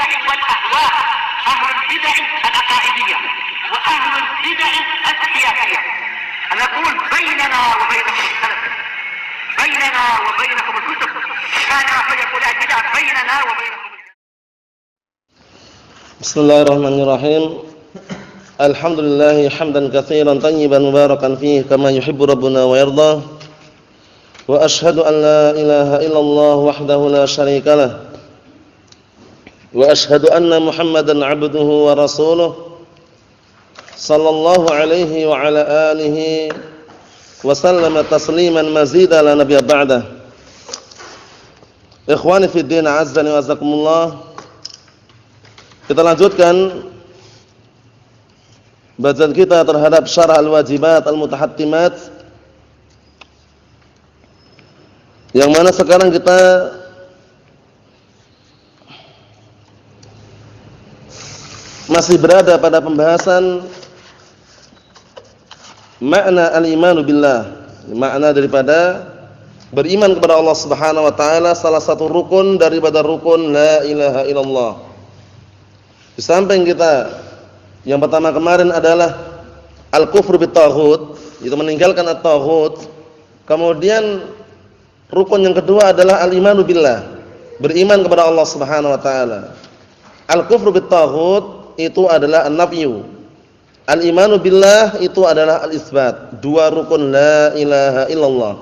البدع والأهواء، أهل البدع العقائدية وأهل البدع السياسية. نقول بيننا وبينكم السلف، بيننا وبينكم الكتب، كان فيقول البدع بيننا وبينكم. بسم الله الرحمن الرحيم. الحمد لله حمدا كثيرا طيبا مباركا فيه كما يحب ربنا ويرضى. وأشهد أن لا إله إلا الله وحده لا شريك له. وأشهد أن محمدا عبده ورسوله صلى الله عليه وعلى آله وسلم تسليما مزيدا لا نبي بعده. Ikhwani fi din, azzani wa azakumullah. Kita lanjutkan bacaan kita terhadap syarah al-wajibat al-mutahattimat, yang mana sekarang kita masih berada pada pembahasan makna al-imanu billah, makna daripada beriman kepada Allah Subhanahu wa taala, salah satu rukun daripada rukun la ilaha illallah. Di samping kita yang pertama kemarin adalah al-kufru bit-taghut, itu meninggalkan at-taghut. Kemudian rukun yang kedua adalah al-imanu billah, beriman kepada Allah Subhanahu wa taala. Al-kufru bit-taghut itu adalah an-nafyu. Al-imanu billah itu adalah al-isbat. Dua rukun la ilaha illallah.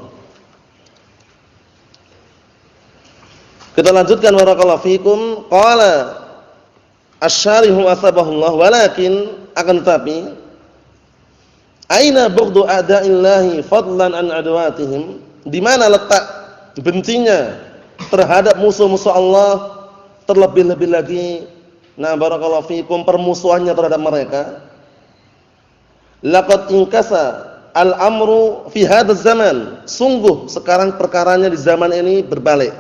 Kita lanjutkan barakallahu fikum. Qala asy-syarihu asbahullah, walakin akan tetapi aina bughdu a'da'illahi fadlan an adawatihim, di mana letak bencinya terhadap musuh-musuh Allah, terlebih-lebih lagi barakallahu fikum permusuhannya terhadap mereka. Laqad inkasa al-amru fi hadzal zaman, sungguh sekarang perkaranya di zaman ini berbalik.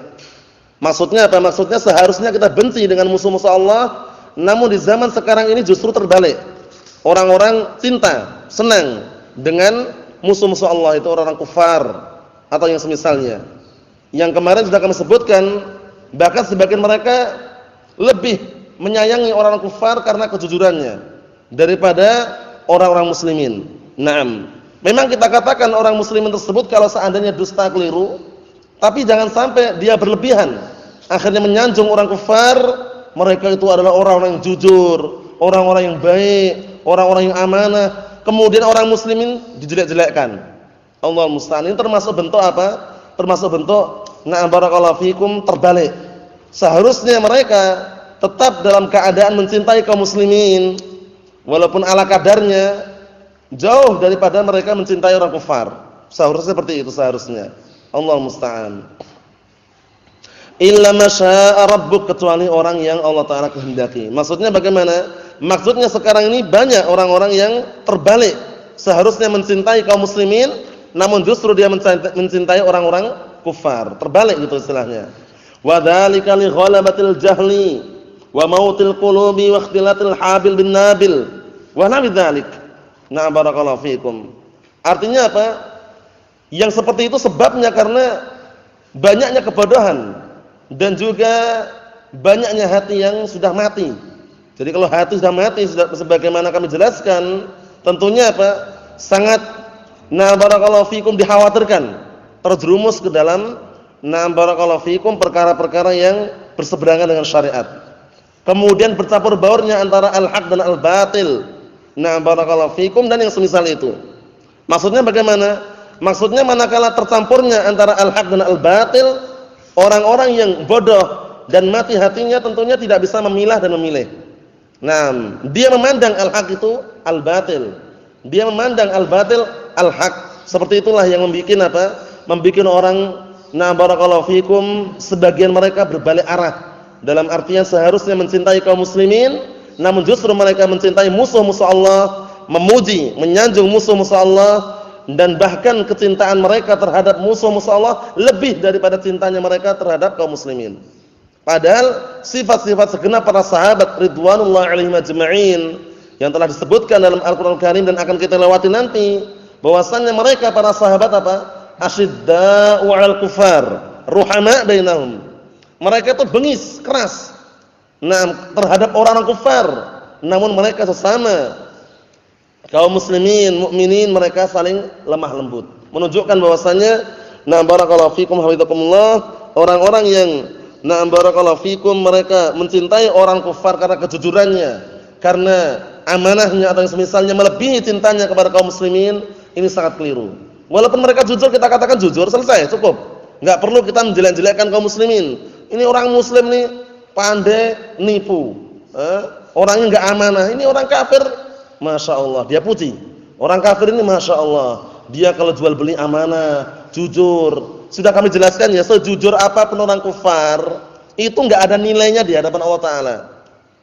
Maksudnya apa? Maksudnya seharusnya kita benci dengan musuh-musuh Allah, namun di zaman sekarang ini justru terbalik. Orang-orang cinta, senang dengan musuh-musuh Allah, itu orang-orang kufar atau yang semisalnya. Yang kemarin sudah kami sebutkan, bahkan sebagian mereka lebih menyayangi orang kufar karena kejujurannya daripada orang-orang muslimin. Naam. Memang kita katakan orang muslimin tersebut kalau seandainya dusta keliru, tapi jangan sampai dia berlebihan, akhirnya menyanjung orang kufar. Mereka itu adalah orang-orang yang jujur, orang-orang yang baik, orang-orang yang amanah. Kemudian orang muslimin dijelek-jelekkan. Allah musta'an. Ini termasuk bentuk apa? Termasuk bentuk barakallahu fikum terbalik. Seharusnya mereka tetap dalam keadaan mencintai kaum muslimin, walaupun ala kadarnya jauh daripada mereka mencintai orang kufar. Seharusnya seperti itu seharusnya. Allah musta'an. Illa masya'a rabbuk, kecuali orang yang Allah Ta'ala kehendaki. Maksudnya bagaimana? Maksudnya sekarang ini banyak orang-orang yang terbalik. Seharusnya mencintai kaum muslimin, namun justru dia mencintai orang-orang kufar. Terbalik gitu istilahnya. Wa dzalika li ghalabatil jahli wa mautil qulubi wa ikhtilatil habil bin nabil wa nabi dzalik. Na'am barakallahu fikum. Artinya apa? Yang seperti itu sebabnya karena banyaknya kebodohan dan juga banyaknya hati yang sudah mati. Jadi kalau hati sudah mati, sebagaimana kami jelaskan, tentunya apa? Sangat barakallahu fikum dikhawatirkan terjerumus ke dalam barakallahu fikum perkara-perkara yang berseberangan dengan syariat. Kemudian bercampur baurnya antara al-haq dan al-batil. Barakallahu fikum dan yang semisal itu. Maksudnya bagaimana? Maksudnya manakala tercampurnya antara al-haq dan al-batil, orang-orang yang bodoh dan mati hatinya tentunya tidak bisa memilah dan memilih. Dia memandang al-haq itu al-batil. Dia memandang al-batil al-haq. Seperti itulah yang membuat apa? Membuat orang barakallahu fikum sebagian mereka berbalik arah. Dalam artian seharusnya mencintai kaum muslimin, namun justru mereka mencintai musuh-musuh Allah, memuji, menyanjung musuh-musuh Allah, dan bahkan kecintaan mereka terhadap musuh-musuh Allah lebih daripada cintanya mereka terhadap kaum muslimin. Padahal sifat-sifat segenap para sahabat ridwanullah alaihim ajma'in yang telah disebutkan dalam Al-Qur'an Karim dan akan kita lewati nanti, bahwasannya mereka para sahabat apa? Asyidda'u 'alal kufar, ruhama bainahum. Mereka itu bengis, keras Nah, terhadap orang-orang kufar, namun mereka sesama kaum muslimin, mukminin, mereka saling lemah lembut. Menunjukkan bahwasanya na barakallahu fikum hafizakumullah, orang-orang yang na barakallahu fikum mereka mencintai orang kufar karena kejujurannya, karena amanahnya atau yang semisalnya melebihi cintanya kepada kaum muslimin, ini sangat keliru. Walaupun mereka jujur, kita katakan jujur, selesai, cukup. Enggak perlu kita menjelek-jelekkan kaum muslimin. Ini orang muslim nih pandai nipu. Orangnya enggak amanah. Ini orang kafir, Masya Allah, dia puji. Orang kafir ini Masya Allah, dia kalau jual beli amanah, jujur. Sudah kami jelaskan ya, sejujur apapun orang kufar, itu enggak ada nilainya di hadapan Allah Ta'ala.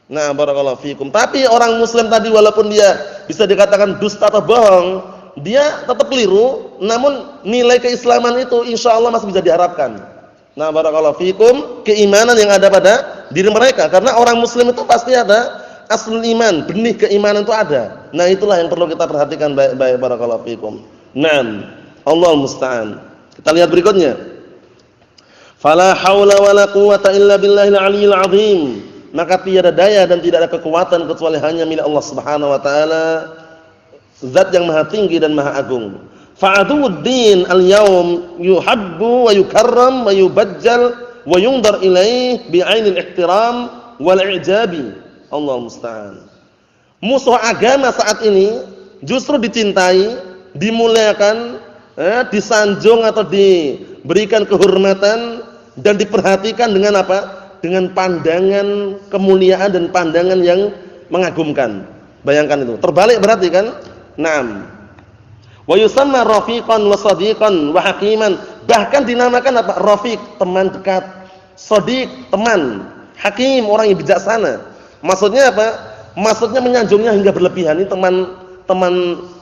Nah, barakallahu fikum. Tapi orang muslim tadi walaupun dia bisa dikatakan dusta atau bohong, dia tetap keliru, namun nilai keislaman itu insya Allah masih bisa diharapkan. Nah, barakallahu fikum, keimanan yang ada pada diri mereka, karena orang muslim itu pasti ada aslul iman, benih keimanan itu ada. Nah, itulah yang perlu kita perhatikan baik-baik, barakallahu fikum. Naam, Allahul musta'an. Kita lihat berikutnya. Fala haula wala quwwata illa billahil aliyyil azim. Maka tiada daya dan tidak ada kekuatan kecuali hanya milik Allah Subhanahu wa taala, zat yang maha tinggi dan maha agung. Fa'aduddin al-yawm yuhabbu wa yukarram wa yubajjal wa yundar ilaih bi'ainil ihtiram wal i'jabi. Allahul musta'an. Musuh agama saat ini justru dicintai, dimuliakan, disanjung atau diberikan kehormatan dan diperhatikan dengan apa? Dengan pandangan kemuliaan dan pandangan yang mengagumkan. Bayangkan itu. Terbalik berarti kan? Naam. Wa yusamma rafiqan wa sadiqan wa hakiman. Bahkan dinamakan apa? Rafiq, teman dekat. Shadiq, teman. Hakim, orang yang bijaksana. Maksudnya apa? Maksudnya menyanjungnya hingga berlebihan. Ini teman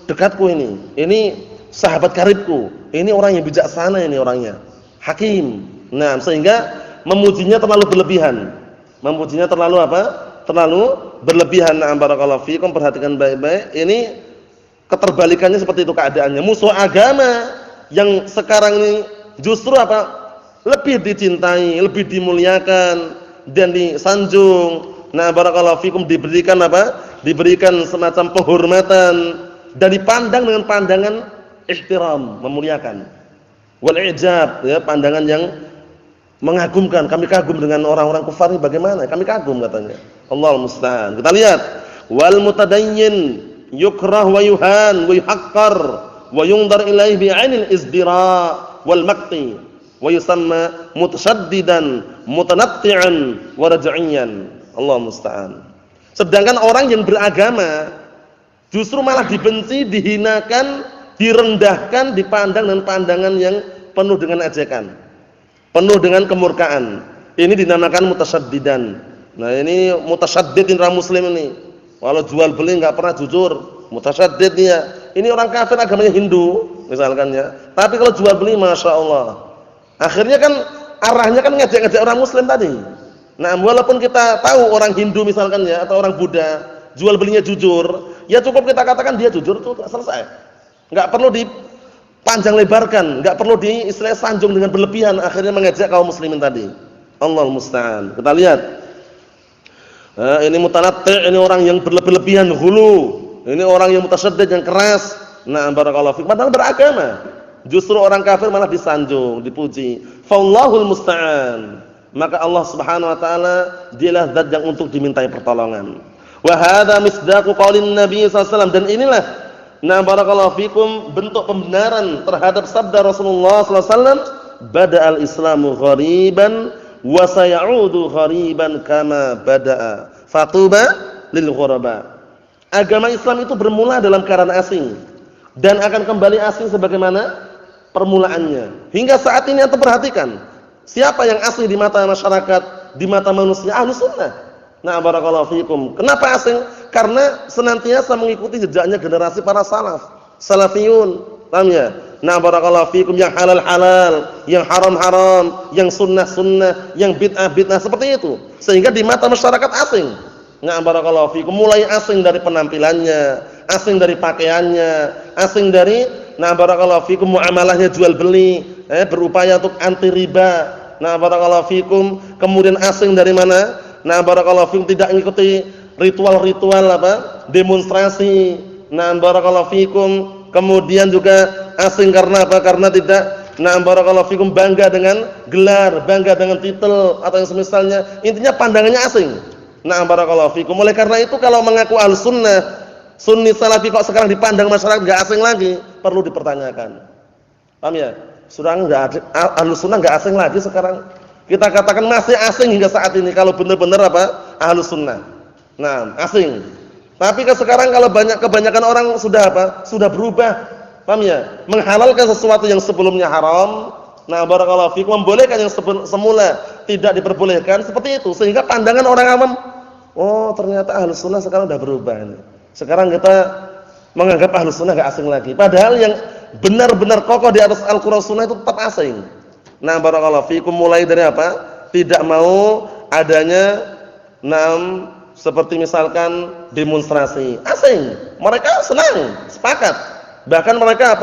dekatku ini. Ini sahabat karibku. Ini orang yang bijaksana ini orangnya. Hakim. Nah, sehingga memujinya terlalu berlebihan. Memujinya terlalu apa? Terlalu berlebihan. Nah, barakallahu fikum, perhatikan baik-baik. Ini keterbalikannya seperti itu keadaannya. Musuh agama yang sekarang ini justru apa? Lebih dicintai, lebih dimuliakan dan disanjung. Nah, barakallahu fikum, diberikan apa? Diberikan semacam penghormatan dan dipandang dengan pandangan ihtiram, memuliakan. Wal ijab, ya, pandangan yang mengagumkan. Kami kagum dengan orang-orang kufar ini, bagaimana? Kami kagum katanya. Allahul musta'an. Kita lihat, wal mutadayyin yukrah wa yuhan wa yuhaqqar wa yundar ilaihi bi'ainil izdira wal maqti wa yusamma mutasaddidan mutanatti'an wa raj'iyan. Allahul musta'an. Sedangkan orang yang beragama justru malah dibenci, dihinakan, direndahkan, dipandang dengan pandangan yang penuh dengan ejekan, penuh dengan kemurkaan. Ini dinamakan mutasaddidan. Nah, ini mutasaddid orang muslim ini. Kalau jual beli enggak pernah jujur, mutasaddid dia. Ini orang kafir agamanya Hindu misalkan ya. Tapi kalau jual beli Masya Allah. Akhirnya kan arahnya kan ngejek-ngejek orang muslim tadi. Nah, walaupun kita tahu orang Hindu misalkan ya atau orang Buddha jual belinya jujur, ya cukup kita katakan dia jujur itu selesai. Enggak perlu panjang lebarkan, enggak perlu istilah sanjung dengan berlebihan, akhirnya mengejek kaum muslimin tadi. Allahul musta'an. Kita lihat. Nah, ini mutanatti', ini orang yang berlebihan, hulu. Ini orang yang mutasaddid, yang keras. Nah, barakallahu fiik. Padahal beragama. Justru orang kafir malah disanjung, dipuji. Fallahul musta'an. Maka Allah Subhanahu wa taala dialah zat yang untuk dimintai pertolongan. Wa hadza misdaqu qaulin Nabi sallallahu alaihi wasallam, dan inilah nah barakallahu fikum bentuk pembenaran terhadap sabda Rasulullah sallallahu alaihi wasallam, bada'al islamu ghariban wa sayaudu ghariban kama bada'a fatuba lil ghuraba. Agama Islam itu bermula dalam keadaan asing dan akan kembali asing sebagaimana permulaannya. Hingga saat ini antum perhatikan, siapa yang asing di mata masyarakat, di mata manusia? Ahlus sunnah. Nah barakallahu fikum. Kenapa asing? Karena senantiasa mengikuti jejaknya generasi para salaf, salafiyun, paham ya? Nah barakallahu fikum, yang halal-halal, yang haram-haram, yang sunnah-sunnah, yang bid'ah-bid'ah, seperti itu. Sehingga di mata masyarakat asing. Nah barakallahu fikum, mulai asing dari penampilannya, asing dari pakaiannya, asing dari nah barakallahu fikum muamalahnya jual beli, berupaya untuk anti riba. Nah barakallahu fikum, kemudian asing dari mana? nah barakallahu fikum tidak mengikuti ritual-ritual demonstrasi, nah barakallahu fikum, kemudian juga asing karena apa? Karena tidak, nah barakallahu fikum, bangga dengan gelar, bangga dengan titel atau yang semisalnya, intinya pandangannya asing. Nah barakallahu fikum, oleh karena itu kalau mengaku Ahlussunnah, Sunni Salafi kok sekarang dipandang masyarakat enggak asing lagi, perlu dipertanyakan. Paham ya? Sudah enggak Ahlussunnah enggak asing lagi sekarang. Kita katakan masih asing hingga saat ini kalau benar-benar Ahlussunnah. Nah, asing. Tapi sekarang kalau kebanyakan orang sudah sudah berubah. Paham ya? Menghalalkan sesuatu yang sebelumnya haram. Nah, barakallahu fikum, membolehkan yang semula tidak diperbolehkan, seperti itu. Sehingga pandangan orang awam, oh, ternyata Ahlussunnah sekarang sudah berubah ini. Sekarang kita menganggap Ahlussunnah enggak asing lagi. Padahal yang benar-benar kokoh di atas Al-Qur'an Sunnah itu tetap asing. Nah, barakallahu fikum, mulai dari apa? Tidak mau adanya seperti misalkan demonstrasi. Asing. Mereka senang, sepakat. Bahkan mereka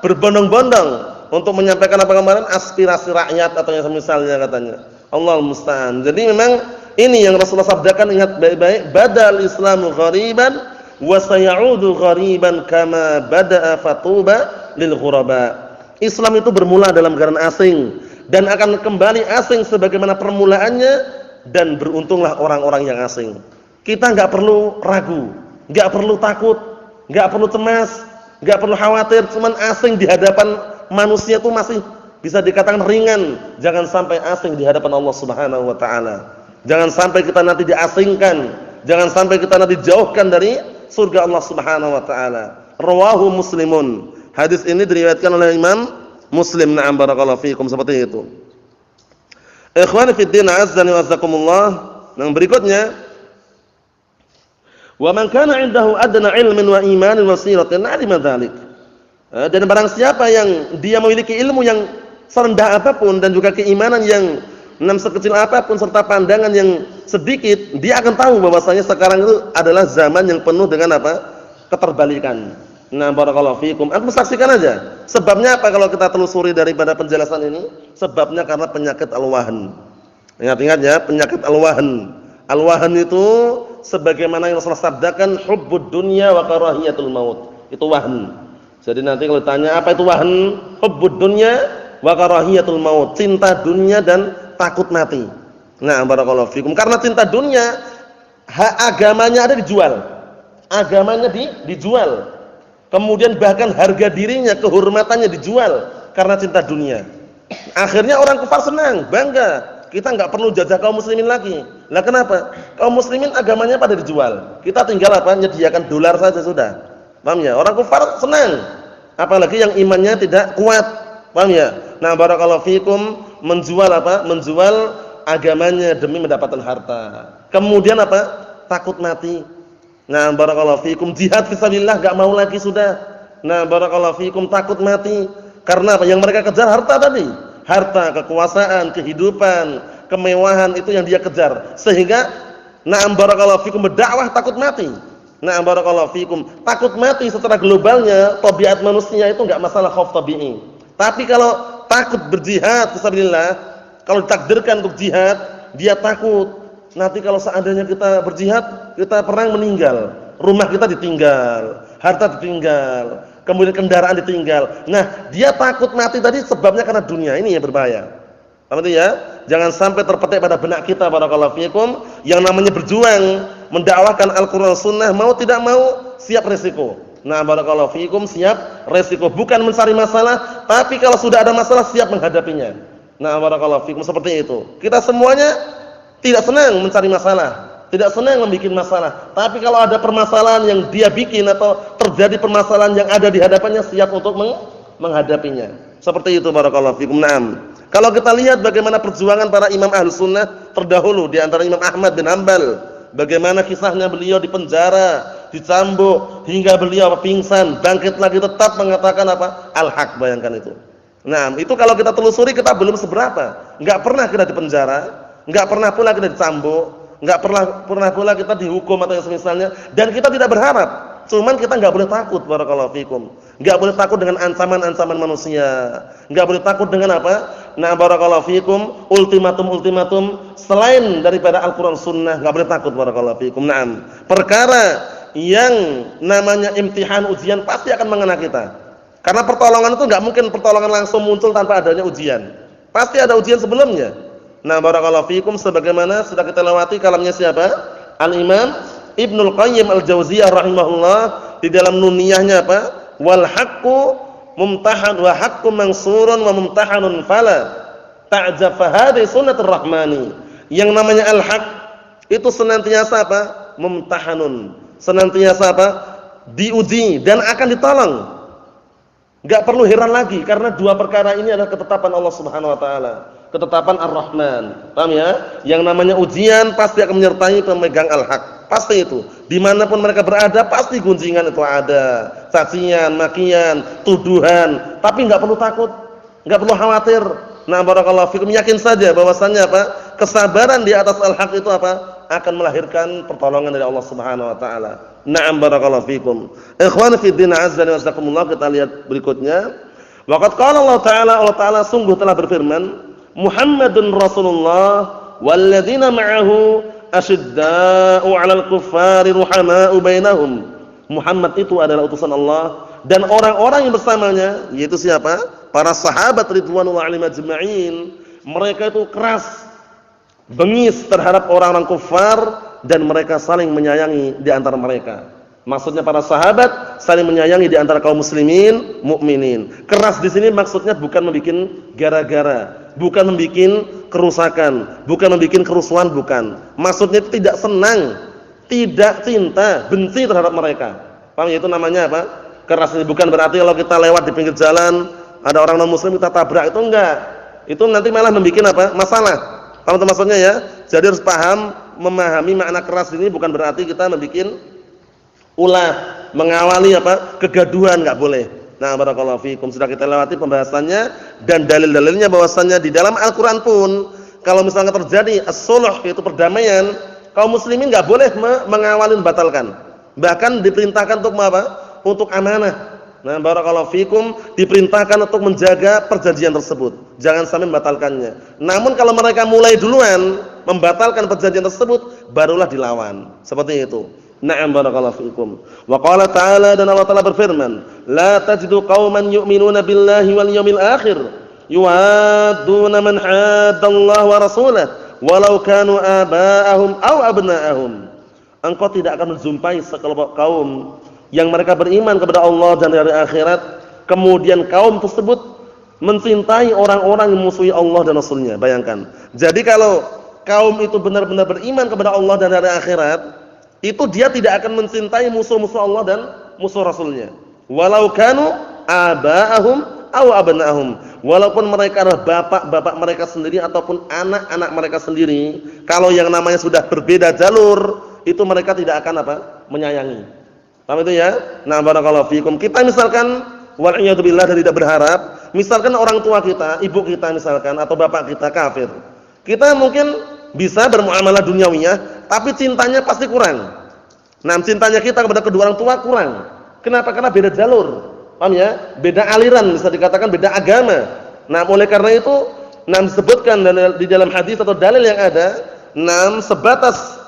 berbondong-bondong untuk menyampaikan kemarin aspirasi rakyat atau yang semisalnya katanya. Allahul musta'an. Jadi memang ini yang Rasulullah sabdakan, ingat baik-baik, badal Islamu ghariban wa sayaudu ghariban kama bada'a fatuba lil ghuraba. Islam itu bermula dalam keadaan asing dan akan kembali asing sebagaimana permulaannya, dan beruntunglah orang-orang yang asing. Kita enggak perlu ragu, enggak perlu takut, enggak perlu cemas, enggak perlu khawatir, cuman asing di hadapan manusia itu masih bisa dikatakan ringan. Jangan sampai asing di hadapan Allah Subhanahu wa taala. Jangan sampai kita nanti diasingkan, jangan sampai kita nanti dijauhkan dari surga Allah Subhanahu wa taala. Rawahu Muslimun. Hadis ini diriwayatkan oleh Imam Muslim. Na'am barakallahu fiikum, seperti itu. Ikhwani fid din, azzani wa azzakumullah. Yang berikutnya, wa man kana 'indahu adna 'ilmin wa imanin wa siratin 'alima dzalik. Dan barang siapa yang dia memiliki ilmu yang serendah apapun dan juga keimanan yang sekecil apapun serta pandangan yang sedikit, dia akan tahu bahwasanya sekarang itu adalah zaman yang penuh dengan keterbalikan. Nah, barakallahu fiikum. Antum saksikan aja. Sebabnya apa kalau kita telusuri daripada penjelasan ini? Sebabnya karena penyakit al-wahn. Ingat-ingat ya, penyakit al-wahn. Al-wahn itu sebagaimana yang Rasulullah sabdakan, hubbud dunya wa karahiyatul maut. Itu wahn. Jadi nanti kalau ditanya apa itu wahn? Hubbud dunya wa karahiyatul maut. Cinta dunia dan takut mati. Nah, barakallahu fikum. Karena cinta dunia, hak agamanya ada dijual. Agamanya dijual. Kemudian bahkan harga dirinya, kehormatannya dijual karena cinta dunia. Akhirnya orang kafir senang, bangga. Kita enggak perlu jajah kaum muslimin lagi. Lah kenapa? Kaum muslimin agamanya pada dijual. Kita tinggal menyediakan dolar saja sudah. Paham ya? Orang kafir senang. Apalagi yang imannya tidak kuat. Paham ya? Nah, barakallahu fikum, menjual menjual agamanya demi mendapatkan harta. Kemudian takut mati. Nah, barakallahu fikum, jihad fisabilillah enggak mau lagi sudah. Nah, barakallahu fikum, takut mati. Karena apa? Yang mereka kejar harta tadi. Harta, kekuasaan, kehidupan, kemewahan, itu yang dia kejar. Sehingga na'am barakallahu fikum, berdakwah takut mati. Na'am barakallahu fikum, takut mati secara globalnya, tabiat manusia itu enggak masalah khauf tabi'i. Tapi kalau takut berjihad fisabilillah, kalau ditakdirkan untuk jihad, dia takut. Nanti kalau seandainya kita berjihad, kita perang meninggal, rumah kita ditinggal, harta ditinggal, kemudian kendaraan ditinggal. Nah, dia takut mati tadi sebabnya karena dunia. Ini yang berbahaya. Paham itu ya? Jangan sampai terpetik pada benak kita, barakallahu fiikum, yang namanya berjuang mendakwahkan Al-Qur'an Sunnah, mau tidak mau siap resiko. Nah, barakallahu fiikum, siap resiko, bukan mencari masalah, tapi kalau sudah ada masalah siap menghadapinya. Nah, barakallahu fiikum, seperti itu. Kita semuanya tidak senang mencari masalah, tidak senang membuat masalah. Tapi kalau ada permasalahan yang dia bikin atau terjadi permasalahan yang ada di hadapannya, siap untuk menghadapinya. Seperti itu, barakallahu fikum. Naam. Kalau kita lihat bagaimana perjuangan para imam Ahlus Sunnah terdahulu, di antara Imam Ahmad bin Hanbal, bagaimana kisahnya beliau di penjara, dicambuk hingga beliau pingsan, bangkit lagi tetap mengatakan al-haq, bayangkan itu. Nah, itu kalau kita telusuri kita belum seberapa. Enggak pernah kita di penjara, enggak pernah pula kita dicambuk, enggak pernah pula kita dihukum atau yang semisalnya, dan kita tidak berharap Cuman kita enggak boleh takut, barakallahu fikum. Enggak boleh takut dengan ancaman-ancaman manusia. Enggak boleh takut dengan apa? Nah, barakallahu fikum, ultimatum-ultimatum selain daripada Al-Qur'an Sunnah, enggak boleh takut, barakallahu fikum. Naam. Perkara yang namanya imtihan, ujian pasti akan mengena kita. Karena pertolongan itu enggak mungkin pertolongan langsung muncul tanpa adanya ujian. Pasti ada ujian sebelumnya. Nah, barakallahu fikum, sebagaimana sudah kita lewati kalamnya siapa? Al-Imam Ibnul Qayyim Al-Jauziyah rahimahullah di dalam nuniyahnya apa? Wal haqqu mumtahan wa haqqu mansurun wa mumtahanun fala ta'jab fa hadhi sunnatur rahmani. Yang namanya al-haq itu senantiasa apa? Mumtahanun. Senantiasa apa? Diuji dan akan ditolong. Enggak perlu heran lagi karena dua perkara ini adalah ketetapan Allah Subhanahu wa taala. Ketetapan Ar-Rahman. Paham ya? Yang namanya ujian pasti akan menyertai pemegang al-haq. Pasti itu. Dimanapun mereka berada pasti gunjingan itu ada. Cacian, makian, tuduhan. Tapi enggak perlu takut, enggak perlu khawatir. Nah, barakallahu fikum, yakin saja bahwasannya apa? Kesabaran di atas al-haq itu apa? Akan melahirkan pertolongan dari Allah Subhanahu wa taala. Na'am, barakallahu fikum. Ikhwan fi din, azza wa jazakumullah, kita lihat berikutnya. Waqad qala Allah Ta'ala sungguh telah berfirman, Muhammadun Rasulullah walladzina ma'ahu asyidda'u 'alal kuffari ruhama'u bainahum. Muhammad itu adalah utusan Allah dan orang-orang yang bersamanya, yaitu siapa? Para sahabat ridwanullah 'alaihim ajma'in. Mereka itu keras, bengis terhadap orang-orang kufar dan mereka saling menyayangi di antara mereka. Maksudnya para sahabat saling menyayangi di antara kaum muslimin, mukminin. Keras di sini maksudnya bukan membuat gara-gara, bukan membuat kerusakan, bukan membuat kerusuhan, bukan. Maksudnya itu tidak senang, tidak cinta, benci terhadap mereka. Paham ya? Itu namanya apa? Keras ini bukan berarti kalau kita lewat di pinggir jalan ada orang non muslim kita tabrak, itu enggak. Itu nanti malah membuat apa? Masalah. Paham itu maksudnya ya? Jadi harus paham, memahami makna keras ini bukan berarti kita membuat ulah, mengawali apa? Kegaduhan, enggak boleh. Nah, barakallahu fikum, sudah kita lewati pembahasannya dan dalil-dalilnya bahwasannya di dalam Al-Qur'an pun kalau misalnya terjadi as-sulh, yaitu perdamaian, kaum muslimin enggak boleh mengawali membatalkan. Bahkan diperintahkan untuk apa? Untuk amanah. Nah, barakallahu fikum, diperintahkan untuk menjaga perjanjian tersebut. Jangan sampai membatalkannya. Namun kalau mereka mulai duluan membatalkan perjanjian tersebut, barulah dilawan. Seperti itu. Na'am, barakallahu fikum. Wa qala ta'ala, dan Allah Ta'ala berfirman, la tajidu qauman yu'minuna billahi wal yawmil akhir yuwadduna man haddallaha wa rasulahu walau kanu aba'ahum aw abna'ahum. Engkau tidak akan menjumpai sekelompok kaum yang mereka beriman kepada Allah dan hari akhirat, kemudian kaum tersebut mencintai orang-orang yang memusuhi Allah dan Rasulnya. Bayangkan. Jadi kalau kaum itu benar-benar beriman kepada Allah dan hari akhirat, itu dia tidak akan mencintai musuh-musuh Allah dan musuh Rasulnya. Walau kanu aba'ahum aw abna'ahum. Walaupun mereka adalah bapak-bapak mereka sendiri ataupun anak-anak mereka sendiri, kalau yang namanya sudah berbeda jalur, itu mereka tidak akan apa? Menyayangi. Paham itu ya? Nah, barakallahu fikum. Kita misalkan wal'iyadzubillah dan tidak berharap, misalkan orang tua kita, ibu kita misalkan atau bapak kita kafir. Kita mungkin bisa bermuamalah duniawiyah, tapi cintanya pasti kurang. Nah, cintanya kita kepada kedua orang tua kurang. Kenapa? Karena beda jalur. Paham ya? Beda aliran, bisa dikatakan beda agama. Nah, oleh karena itu, disebutkan di dalam hadis atau dalil yang ada, sebatas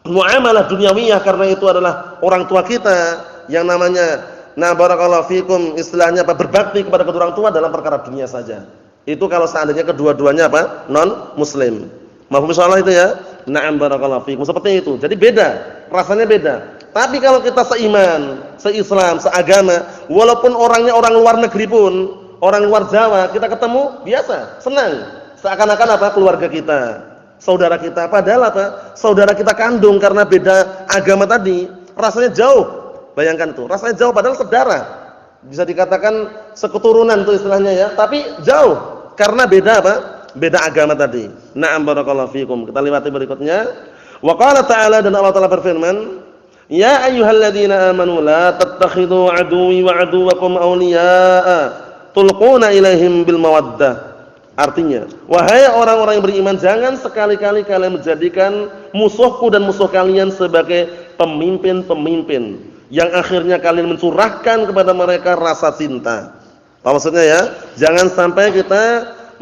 muamalah duniawiyah, karena itu adalah orang tua kita yang namanya barakallahu fikum, istilahnya apa? Berbakti kepada kedua orang tua dalam perkara dunia saja. Itu kalau seandainya kedua-duanya apa? Non muslim. Mafhum insyaallah itu ya? Na'am, barakallahu fikum. Seperti itu. Jadi beda, rasanya beda. Tapi kalau kita seiman, seislam, seagama, walaupun orangnya orang luar negeri pun, orang luar Jawa, kita ketemu biasa, senang. Seakan-akan apa? Keluarga kita, saudara kita. Padahal apa? Saudara kita kandung, karena beda agama tadi, rasanya jauh. Bayangkan tuh, rasanya jauh padahal saudara. Bisa dikatakan seketurunan tuh istilahnya ya, tapi jauh karena beda apa? Beda agama tadi. Na'am, barakallahu fikum. Kita lihat berikutnya. Wa qala ta'ala, dan Allah Ta'ala berfirman, ya ayyuhalladzina amanu la tattakhidhu aduwwi wa aduwwakum awliya'a tulquna ilaihim bil mawaddah. Artinya, wahai orang-orang yang beriman, jangan sekali-kali kalian menjadikan musuhku dan musuh kalian sebagai pemimpin-pemimpin yang akhirnya kalian mencurahkan kepada mereka rasa cinta. Apa maksudnya ya? Jangan sampai kita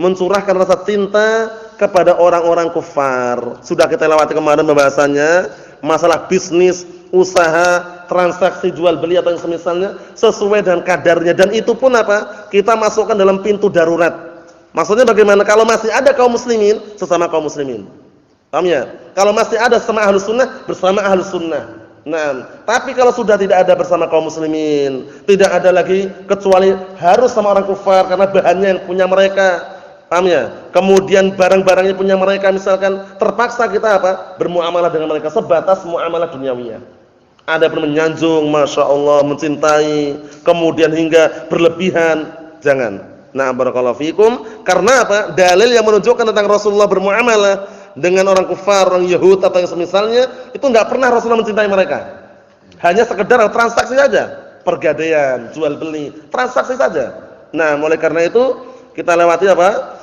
mencurahkan rasa cinta kepada orang-orang kufar. Sudah kita lewati kemarin pembahasannya, masalah bisnis, usaha, transaksi jual beli atau yang semisalnya sesuai dengan kadarnya, dan itu pun apa? Kita masukkan dalam pintu darurat. Maksudnya bagaimana? Kalau masih ada kaum muslimin, sesama kaum muslimin. Paham ya? Kalau masih ada sama ahlus sunnah, bersama ahlus sunnah. Nah, tapi kalau sudah tidak ada bersama kaum muslimin, tidak ada lagi kecuali harus sama orang kufar karena bahannya yang punya mereka. Paham ya? Kemudian barang-barangnya punya mereka, misalkan terpaksa kita apa? Bermuamalah dengan mereka sebatas muamalah duniawiyah. Ada pun menyanjung, masya Allah, mencintai, kemudian hingga berlebihan, jangan. Nah, barakallahu fikum. Karena apa? Dalil yang menunjukkan tentang Rasulullah bermuamalah dengan orang kufar, orang Yahud atau yang semisalnya, itu enggak pernah Rasulullah mencintai mereka. Hanya sekedar transaksi saja, pergadaian, jual beli, transaksi saja. Nah, oleh karena itu kita lewati apa?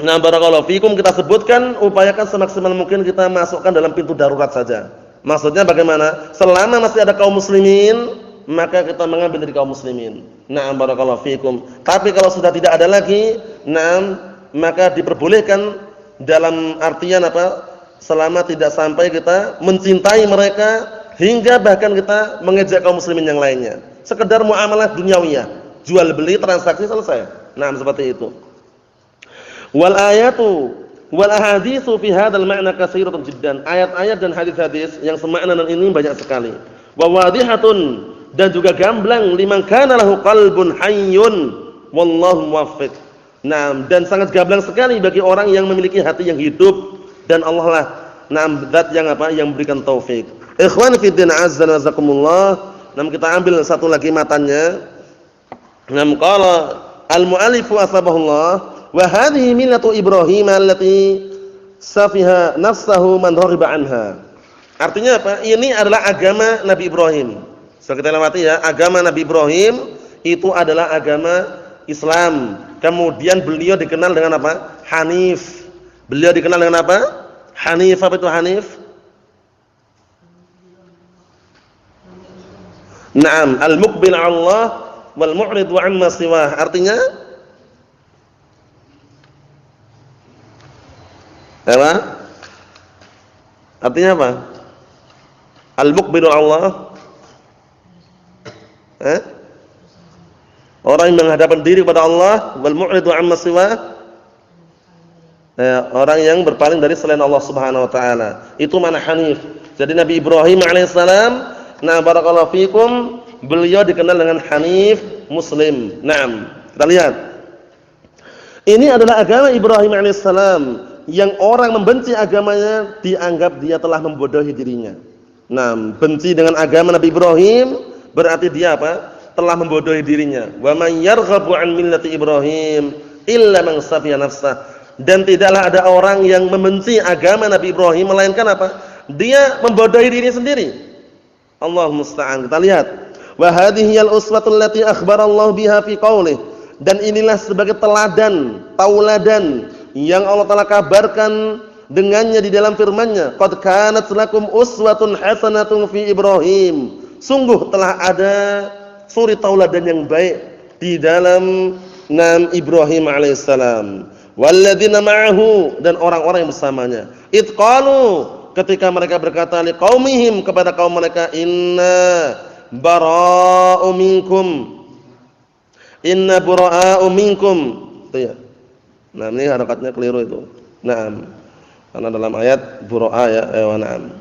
Nah, barakallahu fikum, kita sebutkan, upayakan semaksimal mungkin kita masukkan dalam pintu darurat saja. Maksudnya bagaimana? Selama masih ada kaum muslimin, maka kita mengambil dari kaum muslimin. Na'am, barakallahu fikum. Tapi kalau sudah tidak ada lagi, na'am, maka diperbolehkan dalam artian apa? Selama tidak sampai kita mencintai mereka hingga bahkan kita mengejek kaum muslimin yang lainnya. Sekedar muamalah duniawiyah, jual beli, transaksi, selesai. Na'am, seperti itu. Wal ayatu wal ahaditsu fi hadzal ma'na katsiratun jiddan. Ayat-ayat dan hadis-hadis yang semakna dengan ini banyak sekali. Wa wadhihatun, dan juga gamblang, liman kana lahu qalbun hayyun wallahu muwaffiq. Nah, dan sangat gamblang sekali bagi orang yang memiliki hati yang hidup, dan Allah lah zat yang apa? Yang memberikan taufik. Ikhwan fi din azza wa jazakumullah. Nah, kita ambil satu lagi matanya. Nah, qala al-mu'allifu asbahullah wa hadhihi millatu Ibrahim allati safiha nafsahu man dhariba anha. Artinya apa? Ini adalah agama Nabi Ibrahim. Sudah kita lewati ya, agama Nabi Ibrahim itu adalah agama Islam. Kemudian beliau dikenal dengan apa? Hanif. Beliau dikenal dengan apa? Hanif. Apa itu Hanif? Naam, al-muqbil 'ala Allah wal mu'rid 'amma siwah. Artinya apa? Artinya apa? Al-muqbilu Allah. Orang yang menghadapkan diri kepada Allah, wal mu'ridu 'amma siwa. Orang yang berpaling dari selain Allah Subhanahu wa taala. Itu mana hanif. Jadi Nabi Ibrahim alaihissalam, nah barakallahu fikum, beliau dikenal dengan hanif muslim. Naam. Kita lihat. Ini adalah agama Ibrahim alaihissalam. Yang orang membenci agamanya dianggap dia telah membodohi dirinya. Nah, benci dengan agama Nabi Ibrahim berarti dia apa? Telah membodohi dirinya. Wa man yarghabu an millati Ibrahim illa man safiya nafsah. Dan tidaklah ada orang yang membenci agama Nabi Ibrahim melainkan apa? Dia membodohi dirinya sendiri. Allahu musta'an. Kita lihat. Wa hadhihi al-uswatul lati akhbara Allah biha fi qaulih. Dan inilah sebagai teladan, tauladan yang Allah Ta'ala kabarkan dengannya di dalam firman-Nya, qad kanat lakum uswatun hasanatun fi Ibrahim. Sungguh telah ada suri tauladan yang baik di dalam nam Ibrahim alaihissalam. Walladzina ma'ahu, dan orang-orang yang bersamanya. Id qalu, ketika mereka berkata liqaumihim, kepada kaum mereka, inna bara'u minkum. Inna bura'u minkum. Itu ya. Nah, ini harakatnya keliru itu. Naam. Karena dalam ayat bura'a ya, na'am.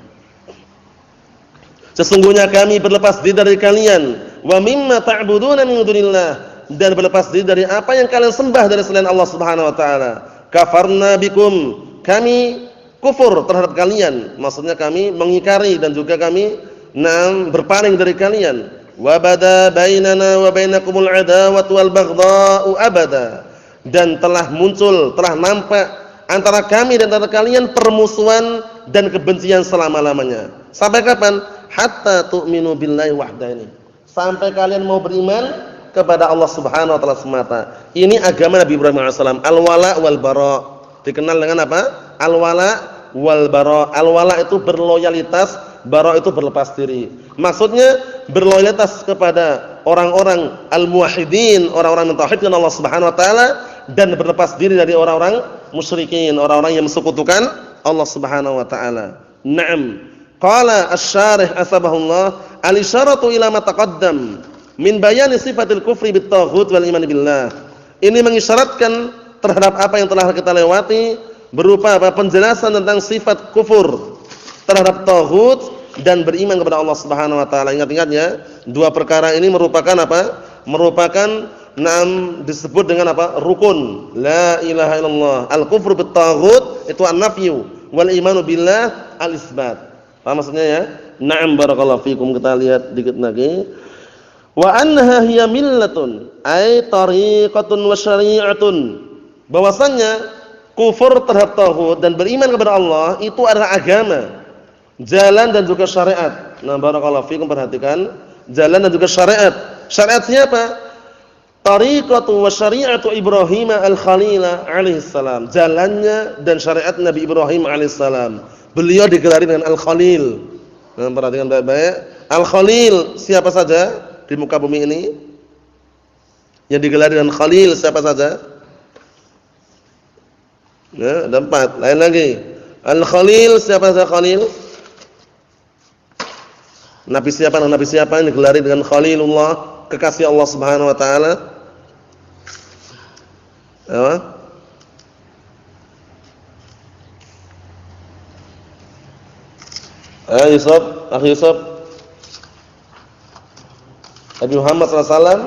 Sesungguhnya kami berlepas diri dari kalian, wa mimma ta'buduna min dunillah, dan berlepas diri dari apa yang kalian sembah dari selain Allah Subhanahu wa taala. Kafarna bikum, kami kufur terhadap kalian. Maksudnya kami mengingkari dan juga kami berpaling dari kalian. Wa bada bainana wa bainakumul adawatu wal baghdha'u abada. Dan telah muncul, telah nampak antara kami dan antara kalian permusuhan dan kebencian selama-lamanya. Sampai kapan? Hatta tu'minu billahi wahdahu. Sampai kalian mau beriman kepada Allah Subhanahu wa taala semata. Ini agama Nabi Ibrahim alaihissalam, al-wala wal bara. Dikenal dengan apa? Al-wala wal bara. Al-wala itu berloyalitas bara itu berlepas diri. Maksudnya berloyalitas kepada orang-orang al-muwahhidin, orang-orang yang mentauhidkan Allah Subhanahu wa taala, dan berlepas diri dari orang-orang musyrikin, orang-orang yang mensekutukan Allah Subhanahu wa taala. Naam. Qala asy-syarih asbahullah al-isyaratu ila ma taqaddam min bayani sifatil kufri bit taghut wal iman billah. Ini mengisyaratkan terhadap apa yang telah kita lewati berupa apa? Penjelasan tentang sifat kufur terhadap taghut dan beriman kepada Allah Subhanahu wa taala. Ingat-ingat ya, dua perkara ini merupakan apa? Merupakan disebut dengan apa? Rukun. La ilaha illallah. Al-kufru bit taghut itu an-nafyu wal imanu billah al-isbat. Apa maksudnya ya? Na'am barakallahu fikum. Kita lihat dikit lagi. Wa annaha hiya millatun ay tariqatun wa syari'atun. Bahwasanya kufur terhadap taghut dan beriman kepada Allah itu adalah agama, jalan dan juga syariat. Nah, barakallahu fikum, perhatikan, jalan dan juga syariat. Syariat siapa? Tariqatu wa syari'atu Ibrahim al-Khalil alaihi salam. Jalannya dan syariat Nabi Ibrahim alaihi salam. Beliau digelari dengan Al-Khalil. Nah, perhatikan baik-baik. Al-Khalil siapa saja di muka bumi ini? Yang digelari dengan Khalil siapa saja? Ya, ada 4. Lain lagi. Al-Khalil siapa saja Khalil? Nabi siapa yang digelari dengan Khalilullah, kekasih Allah Subhanahu wa taala? Ya. Yusuf, Akhi Yusuf. Nabi Muhammad SAW,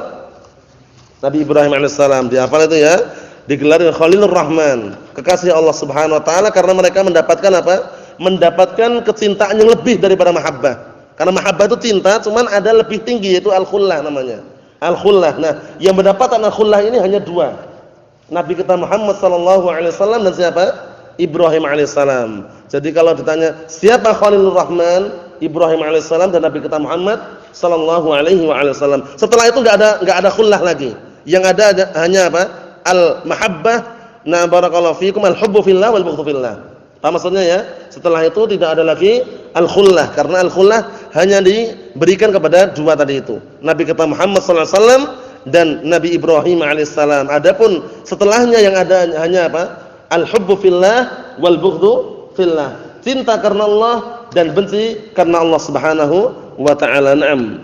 Nabi Ibrahim alaihissalam, dihafal itu ya, digelar dengan Khalilur Rahman, kekasih Allah Subhanahu wa taala, karena mereka mendapatkan apa? Mendapatkan kecintaan yang lebih daripada mahabbah. Karena mahabbah itu cinta, cuman ada lebih tinggi, yaitu al-khullah namanya. Al-khullah. Nah, yang mendapatkan al-khullah ini hanya 2. Nabi kita Muhammad sallallahu alaihi wasallam dan siapa? Ibrahim alaihissalam. Jadi kalau ditanya siapa Khalilur Rahman, Ibrahim alaihissalam dan Nabi kita Muhammad sallallahu alaihi wasallam. Setelah itu enggak ada khullah lagi. Yang ada hanya apa? Al-mahabbah. Na barakallahu fikum, al-hubbu fillah wal bughdhu fillah. Apa maksudnya ya? Setelah itu tidak ada lagi al-khullah, karena al-khullah hanya diberikan kepada 2 tadi itu. Nabi kita Muhammad sallallahu alaihi wasallam dan Nabi Ibrahim alaihissalam. Adapun setelahnya yang ada hanya apa? Al-hubbu fillah wal bughdhu fillah. Cinta karena Allah dan benci karena Allah Subhanahu wa ta'ala. Naam.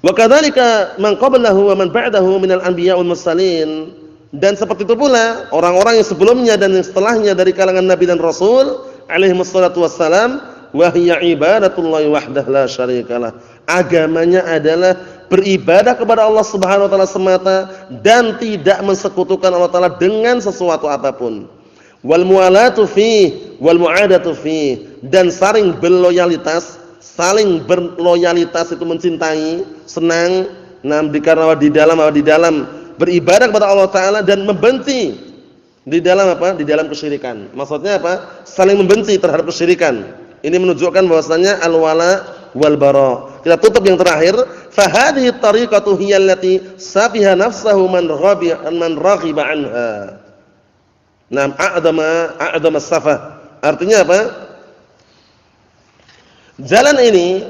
Wa kadzalika man qablahu wa man ba'dahu minal anbiya wal mursalin. Dan seperti itu pula orang-orang yang sebelumnya dan yang setelahnya dari kalangan nabi dan rasul alaihi wassalatu wassalam, wa hiya ibadatullahi wahdahu la syarikalah. Agamanya adalah beribadah kepada Allah Subhanahu wa taala semata dan tidak mensekutukan Allah taala dengan sesuatu apapun. Wal muwalatu fi wal mu'adatu fi, dan saling berloyalitas itu mencintai, senang, dikarenakan di dalam beribadah kepada Allah taala dan membenci di dalam apa? Di dalam kesyirikan. Maksudnya apa? Saling membenci terhadap kesyirikan. Ini menunjukkan bahwasanya al-wala wal bara. Kita tutup yang terakhir, fa hadhihi tariqatu hiya allati safiha nafsahu man raghiba anha. Naam, a'dama as-safah. Artinya apa? Jalan ini,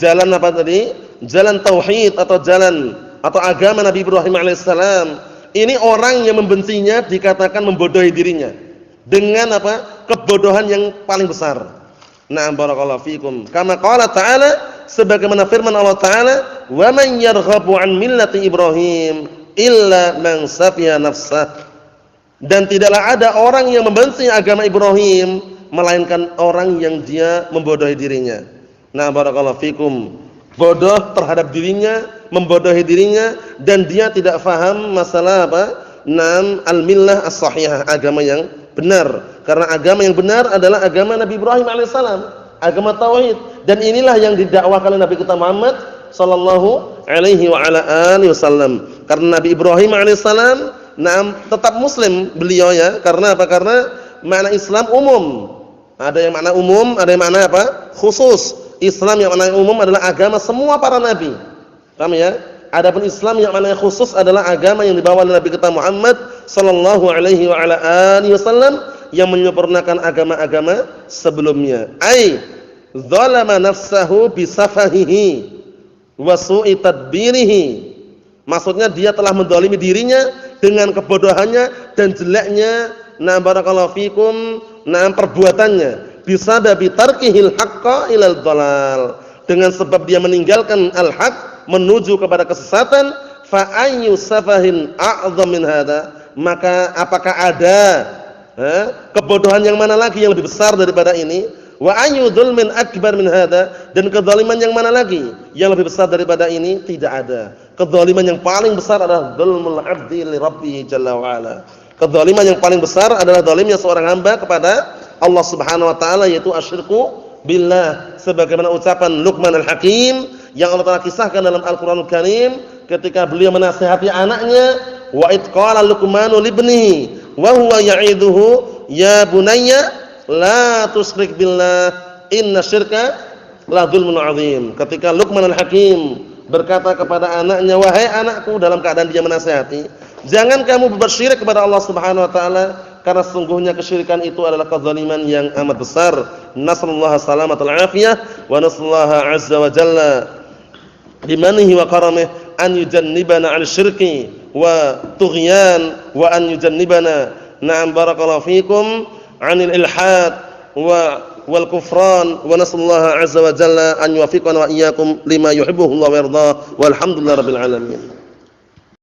jalan apa tadi? Jalan tauhid atau agama Nabi Ibrahim alaihissalam. Ini orang yang membencinya dikatakan membodohi dirinya dengan apa? Kebodohan yang paling besar. Na'am barakallahu fikum. Kama qala ta'ala, sebagaimana firman Allah taala, "Wa man yarghabu an millati Ibrahim illa man safiha nafsah." Dan tidaklah ada orang yang membenci agama Ibrahim melainkan orang yang dia membodohi dirinya. Na'am barakallahu fikum. Bodoh terhadap dirinya, membodohi dirinya, dan dia tidak faham masalah apa? Al-millah as-sahihah, agama yang benar. Karena agama yang benar adalah agama Nabi Ibrahim alaihissalam, agama tauhid. Dan inilah yang didakwahkan oleh Nabi kita Muhammad sallallahu alaihi wa ala alihi wasallam. Karena Nabi Ibrahim alaihissalam tetap muslim beliau ya. Karena apa? Karena makna Islam umum. Ada yang makna umum, ada yang makna apa? Khusus. Islam yang maknanya umum adalah agama semua para nabi. Paham ya? Adapun Islam yang maknanya khusus adalah agama yang dibawa oleh Nabi kita Muhammad sallallahu alaihi wa ala alihi wasallam, yang menyempurnakan agama-agama sebelumnya. Ai zalama nafsahu bisafahihi wa su'i tadbirihi. Maksudnya dia telah menzalimi dirinya dengan kebodohannya dan jeleknya barakallahu fikum perbuatannya bisababi tarkihil haqqo ilal dhalal, dengan sebab dia meninggalkan al-haq menuju kepada kesesatan. Fa ayyu safahin a'dham min hada, maka apakah ada kebodohan yang mana lagi yang lebih besar daripada ini? Wa ayyu dzulmin akbar min hada, dan kezaliman yang mana lagi yang lebih besar daripada ini? Tidak ada. Kezaliman yang paling besar adalah dzulmul 'abdi li rabbih jalla wa ala. Kezaliman yang paling besar adalah zalimnya seorang hamba kepada Allah Subhanahu wa taala, yaitu asyirku billah, sebagaimana ucapan Luqman al-Hakim yang Allah Taala kisahkan dalam Al-Qur'anul Karim ketika beliau menasihati anaknya, wa id qala Luqmanu libnihi wa huwa ya'iduhu ya bunayya la tusyrik billah inna syirka la dzulmun 'adzim. Ketika Luqman al-Hakim berkata kepada anaknya, wahai anakku, dalam keadaan dia menasihati, jangan kamu berbuat syirik kepada Allah Subhanahu wa taala, karena sesungguhnya kesyirikan itu adalah kezaliman yang amat besar. Nasallallahu salamatal afiyah wa nasallaha azza wa jalla bimanihi wa karamih an yujannibana 'an syirki wa tughyan wa an yujannibana na'am barakallahu fikum 'anil ilhad wal kufran, wa nasallaha azza wa jalla an yuwaffiqana wa iyyakum lima yuhibbuhu Allah wa yardah, walhamdulillahi rabbil alamin.